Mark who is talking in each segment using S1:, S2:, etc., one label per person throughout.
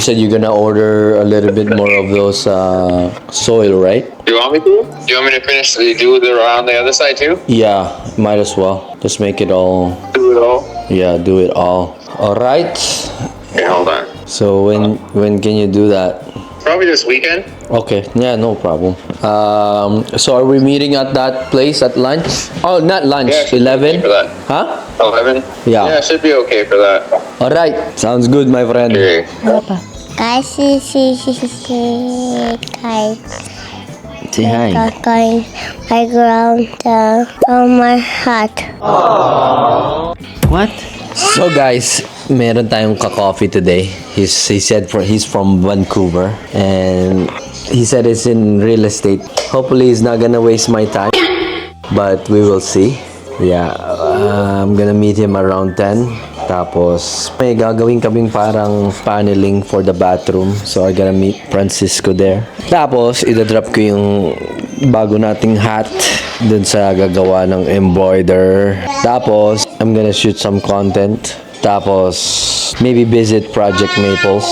S1: said you're gonna order a little bit more of those soil, right?
S2: Do you want me to? Do you want me to finish do it around the other side too?
S1: Yeah, might as well. Just make it all.
S2: Do it all.
S1: Yeah, do it all. All right.
S2: Okay, hold on.
S1: So when can you do that?
S2: Probably this weekend.
S1: Okay, yeah, no problem. So are we meeting at that place at lunch? Oh, not lunch.
S2: Yeah, it should be
S1: 11.
S2: okay for that.
S1: Huh?
S2: 11.
S1: Yeah.
S2: Yeah, it should be okay for that.
S1: All right. Sounds good, my friend.
S2: Okay.
S3: Guys, guys.
S1: Say hi.
S3: Going playground from my heart.
S1: What? So guys, meron tayong ka-coffee today. He said he's from Vancouver and he said it's in real estate. Hopefully he's not gonna waste my time, but we will see. Yeah, I'm gonna meet him around 10. Tapos may gagawin kaming parang paneling for the bathroom. So I gotta meet Francisco there. Tapos idadrop ko yung bago nating hat dun sa gagawa ng embroider. Tapos I'm gonna shoot some content. Tapos maybe visit Project Maples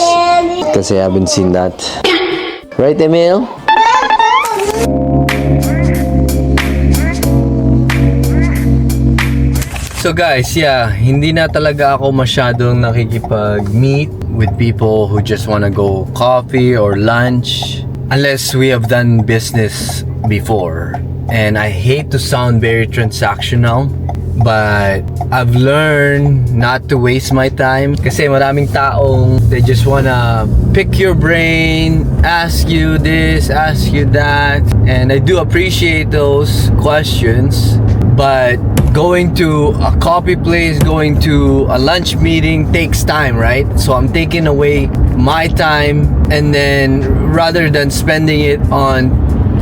S1: kasi I haven't seen that. Right, Emil? So guys, yeah, hindi na talaga ako masyadong nakikipag-meet with people who just wanna go coffee or lunch unless we have done business before. And I hate to sound very transactional, but I've learned not to waste my time kasi maraming taong they just wanna pick your brain, ask you this, ask you that, and I do appreciate those questions, but going to a coffee place, going to a lunch meeting takes time, right? So I'm taking away my time, and then rather than spending it on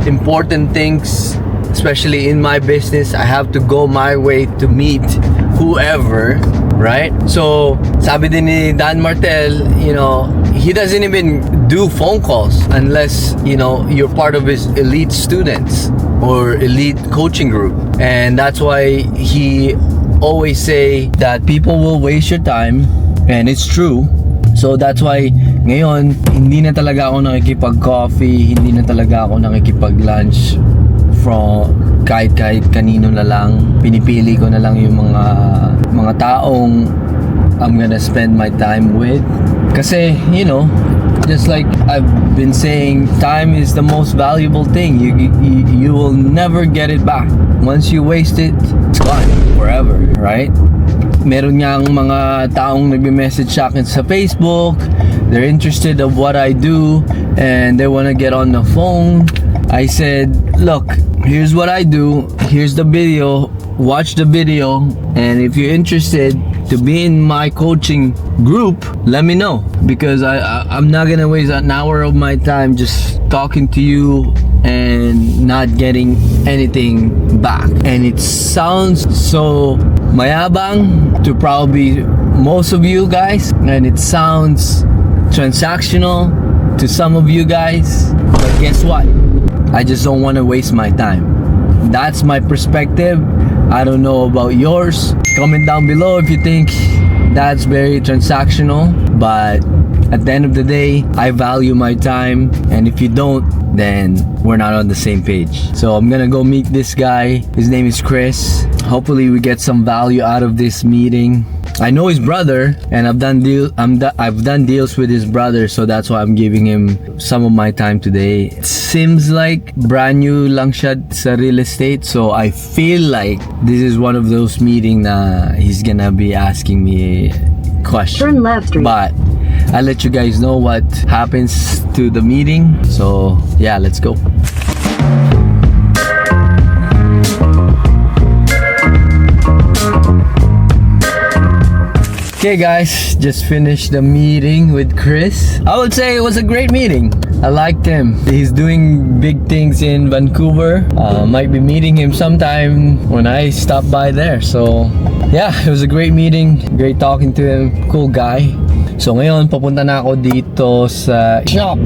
S1: important things, especially in my business, I have to go my way to meet whoever, right? So sabi din ni Dan Martel, you know, he doesn't even do phone calls unless, you know, you're part of his elite students or elite coaching group. And that's why he always say that people will waste your time, and it's true. So that's why ngayon hindi na talaga ako nakikipag-coffee, hindi na talaga ako nakikipag-lunch from kahit kanino na lang. Pinipili ko na lang yung mga taong I'm gonna spend my time with. Kasi, you know, just like I've been saying, time is the most valuable thing. You will never get it back. Once you waste it, it's gone forever, right? Meron ngang mga taong nagme-message sa akin sa Facebook. They're interested of what I do and they wanna get on the phone. I said, look, here's what I do. Here's the video. Watch the video. And if you're interested to be in my coaching group, let me know. Because I'm not gonna waste an hour of my time just talking to you and not getting anything back. And it sounds so mayabang to probably most of you guys. And it sounds transactional to some of you guys. But guess what? I just don't want to waste my time. That's my perspective. I don't know about yours. Comment down below if you think that's very transactional. But at the end of the day, I value my time. And if you don't, then we're not on the same page. So I'm gonna go meet this guy. His name is Chris. Hopefully we get some value out of this meeting. I know his brother, and I've done deals with his brother, so that's why I'm giving him some of my time today. It seems like brand new lang siya sa real estate, so I feel like this is one of those meetings na he's gonna be asking me questions.
S4: Turn left.
S1: But I'll let you guys know what happens to the meeting. So yeah, let's go. Okay guys, just finished the meeting with Chris. I would say it was a great meeting. I liked him. He's doing big things in Vancouver. Might be meeting him sometime when I stop by there. So yeah, it was a great meeting. Great talking to him. Cool guy. So ngayon, papunta na ako dito sa shop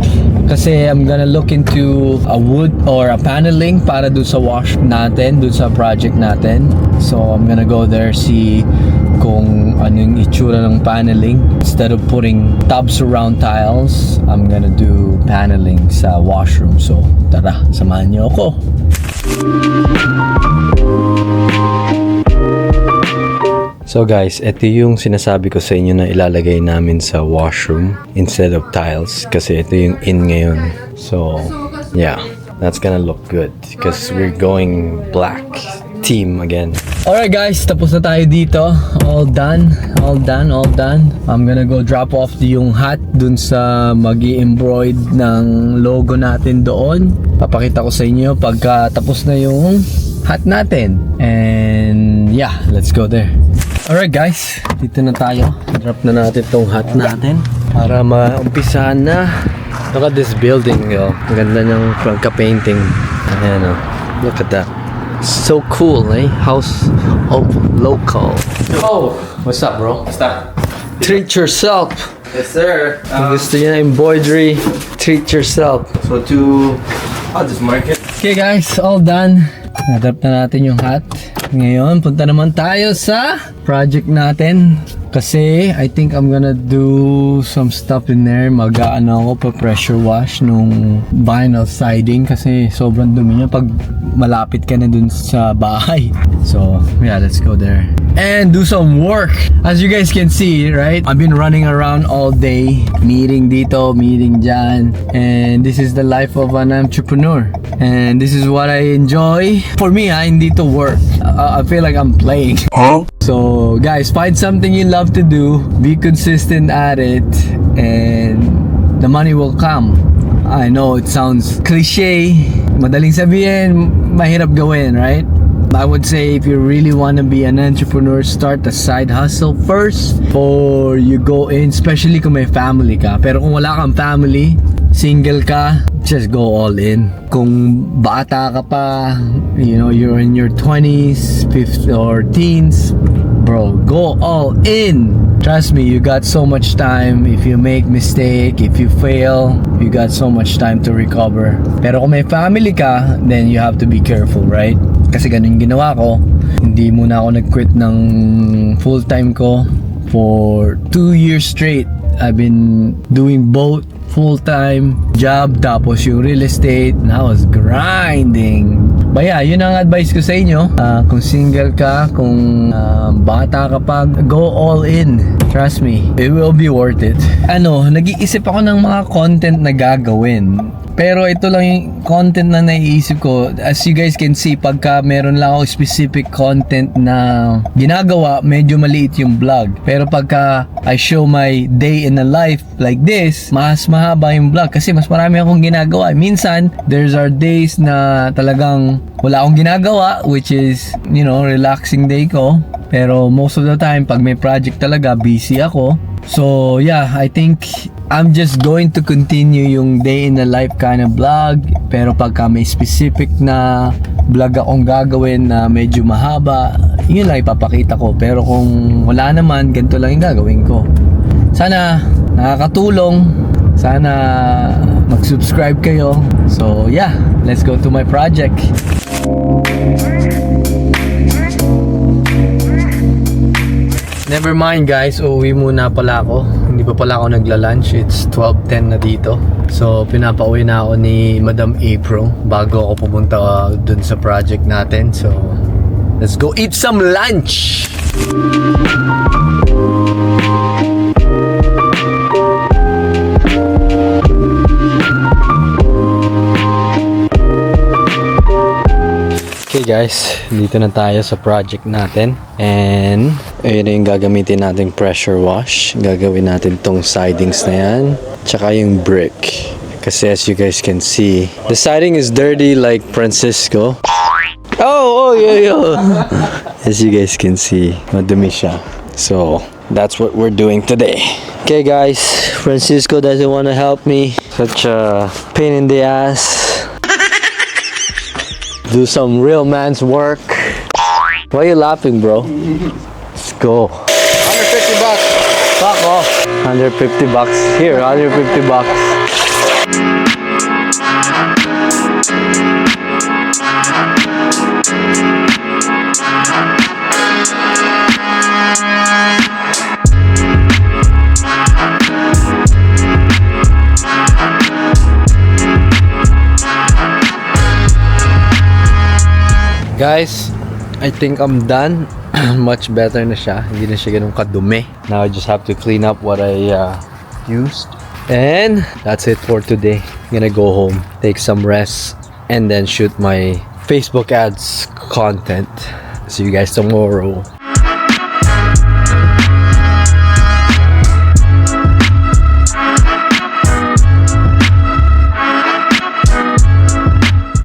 S1: kasi I'm gonna look into a wood or a paneling para dun sa wash natin, dun sa project natin. So I'm gonna go there, see kung ano yung itsura ng paneling. Instead of putting tub surround tiles, I'm gonna do paneling sa washroom. So tara, samahan niyo ako. So guys, ito yung sinasabi ko sa inyo na ilalagay namin sa washroom instead of tiles kasi ito yung in ngayon. So yeah, that's gonna look good because we're going black team again. Alright guys, tapos na tayo dito. All done. I'm gonna go drop off yung hat dun sa mag-i-embroid ng logo natin doon. Papakita ko sa inyo pagka tapos na yung hat natin. And yeah, let's go there. Alright guys, dito na tayo. Drop na natin tong hat natin para maumpisahan na. Look at this building, yo. Ang ganda niyang pagka-painting. Ayan, oh. Look at that. So cool, eh? House of Local. Oh, what's up, bro?
S4: Basta.
S1: Treat yourself.
S4: Yes, sir.
S1: Kung gusto niyo na embroidery, treat yourself.
S4: So I'll just mark it.
S1: Okay guys, all done. Nadrop na natin yung hat. Ngayon, punta naman tayo sa project natin. Kasi I think I'm gonna do some stuff in there. Mag-ano ako pa pressure wash nung vinyl siding kasi sobrang dumi niya pag malapit ka na dun sa bahay. So yeah, let's go there and do some work. As you guys can see, right? I've been running around all day, meeting dito, meeting dyan, and this is the life of an entrepreneur. And this is what I enjoy. For me, hindi to work. I feel like I'm playing. So guys, find something you love to do, be consistent at it, and the money will come. I know it sounds cliche, madaling sabihin, mahirap gawin, right? I would say if you really want to be an entrepreneur, start a side hustle first before you go in, especially kung may family ka. Pero kung wala kang family, single ka, just go all in. Kung bata ka pa, you know, you're in your 20s, 50s or teens, bro, go all in. Trust me, you got so much time. If you make mistake, if you fail, you got so much time to recover. Pero kung may family ka, then you have to be careful, right? Kasi ganun yung ginawa ko. Hindi muna ako nag-quit ng full-time ko for 2 years straight. I've been doing both full-time job tapos yung real estate, and I was grinding. But yeah, yun ang advice ko sa inyo. Kung single ka, kung bata ka pa, go all in. Trust me, it will be worth it. Nag-iisip ako ng mga content na gagawin. Pero ito lang yung content na naiisip ko. As you guys can see, pagka meron lang ako specific content na ginagawa, medyo maliit yung vlog. Pero pagka I show my day in a life like this, mas mahaba yung vlog kasi mas marami akong ginagawa. Minsan, there's our days na talagang wala akong ginagawa, which is, you know, relaxing day ko. Pero most of the time, pag may project talaga, busy ako. So yeah, I think I'm just going to continue yung day in the life kind of vlog. Pero pagka may specific na vlog akong gagawin na medyo mahaba, yun lang ipapakita ko. Pero kung wala naman, ganito lang yung gagawin ko. Sana nakakatulong. Sana mag-subscribe kayo. So yeah, let's go to my project. Never mind guys, uuwi muna pala ako. Hindi pa pala ako nagla-lunch. It's 12:10 na dito. So pinapauwi na ako ni Madam April bago ako pumunta dun sa project natin. So let's go eat some lunch! Okay guys, dito na tayo sa project natin. And ayun na yung gagamitin nating pressure wash. Gagawin natin tong sidings na yan, tsaka yung brick. Kasi as you guys can see, the siding is dirty like Francisco. Oh, yo. As you guys can see, madumi siya. So that's what we're doing today. Okay guys, Francisco doesn't want to help me. Such a pain in the ass. Do some real man's work. Why are you laughing, bro? Let's go.
S4: 150 bucks.
S1: Fuck off. 150 bucks. Here, 150 bucks. Guys, I think I'm done. Much better na siya. Hindi na siya ganun kadumi. Now I just have to clean up what I used. And that's it for today. I'm gonna go home, take some rest, and then shoot my Facebook ads content. See you guys tomorrow.